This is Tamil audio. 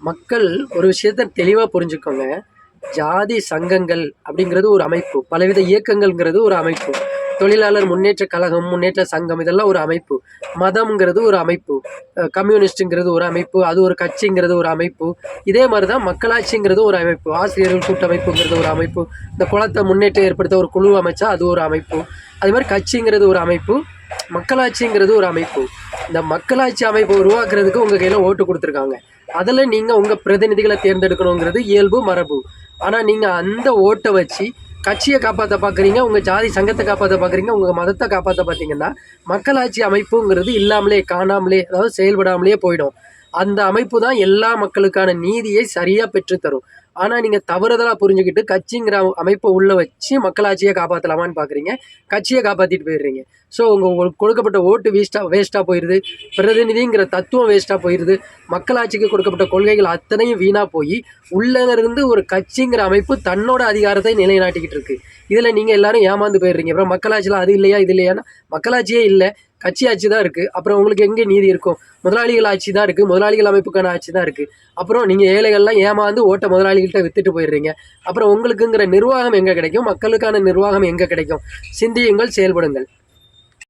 மக்கள் ஒரு விஷயத்த தெளிவாக புரிஞ்சுக்கோங்க. ஜாதி சங்கங்கள் அப்படிங்கிறது ஒரு அமைப்பு. பலவித இயக்கங்கள்ங்கிறது ஒரு அமைப்பு. தொழிலாளர் முன்னேற்ற கழகம், முன்னேற்ற சங்கம் இதெல்லாம் ஒரு அமைப்பு. மதம்ங்கிறது ஒரு அமைப்பு. கம்யூனிஸ்ட்டுங்கிறது ஒரு அமைப்பு. அது ஒரு கட்சிங்கிறது ஒரு அமைப்பு. இதே மாதிரி தான் மக்களாட்சிங்கிறது ஒரு அமைப்பு. ஆசிரியர்கள் கூட்டமைப்புங்கிறது ஒரு அமைப்பு. இந்த குளத்தை முன்னேற்றம் ஏற்படுத்த ஒரு குழு அமைச்சா அது ஒரு அமைப்பு. அது மாதிரி கட்சிங்கிறது ஒரு அமைப்பு. மக்களாட்சிங்கிறது ஒரு அமைப்பு. இந்த மக்களாட்சி அமைப்பை உருவாக்குறதுக்கு உங்கள் கையில் ஓட்டு கொடுத்துருக்காங்க. அதில் நீங்கள் உங்கள் பிரதிநிதிகளை தேர்ந்தெடுக்கணுங்கிறது இயல்பு, மரபு. ஆனால் நீங்கள் அந்த ஓட்டை வச்சு கட்சியை காப்பாற்ற பார்க்குறீங்க, உங்கள் ஜாதி சங்கத்தை காப்பாற்ற பார்க்குறீங்க, உங்கள் மதத்தை காப்பாற்ற பார்த்தீங்கன்னா மக்களாட்சி அமைப்புங்கிறது இல்லாமலே, காணாமலே, அதாவது செயல்படாமலே போயிடும். அந்த அமைப்பு தான் எல்லா மக்களுக்கான நீதியை சரியாக பெற்றுத்தரும். ஆனால் நீங்கள் தவறுதலாக புரிஞ்சுக்கிட்டு கட்சிங்கிற அமைப்பை உள்ளே வச்சு மக்களாட்சியை காப்பாற்றலாமான்னு பார்க்குறீங்க, கட்சியை காப்பாற்றிட்டு போயிடுறீங்க. ஸோ உங்களுக்கு கொடுக்கப்பட்ட ஓட்டு வேஸ்ட்டாக போயிடுது, பிரதிநிதிங்கிற தத்துவம் வேஸ்ட்டாக போயிடுது, மக்களாட்சிக்கு கொடுக்கப்பட்ட கொள்கைகள் அத்தனையும் வீணாக போய் உள்ளேருந்து ஒரு கட்சிங்கிற அமைப்பு தன்னோட அதிகாரத்தை நிலைநாட்டிக்கிட்டு இருக்கு. இதில் நீங்கள் எல்லாரும் ஏமாந்து போயிடுறீங்க. அப்புறம் மக்களாட்சியில் அது இல்லையா இது இல்லையானா மக்களாட்சியே இல்லை, கட்சி ஆட்சி தான் இருக்குது. அப்புறம் உங்களுக்கு எங்கே நீதி இருக்கும்? முதலாளிகள் ஆட்சி தான் இருக்குது, முதலாளிகள் அமைப்புக்கான ஆட்சி தான் இருக்குது. அப்புறம் நீங்கள் ஏழைகள்லாம் ஏமாந்து ஓட்ட முதலாளிகள்கிட்ட விற்றுட்டு போயிடுறீங்க. அப்புறம் உங்களுக்குங்கிற நிர்வாகம் எங்கே கிடைக்கும்? மக்களுக்கான நிர்வாகம் எங்கே கிடைக்கும்? சிந்தியுங்கள், செயல்படுங்கள்.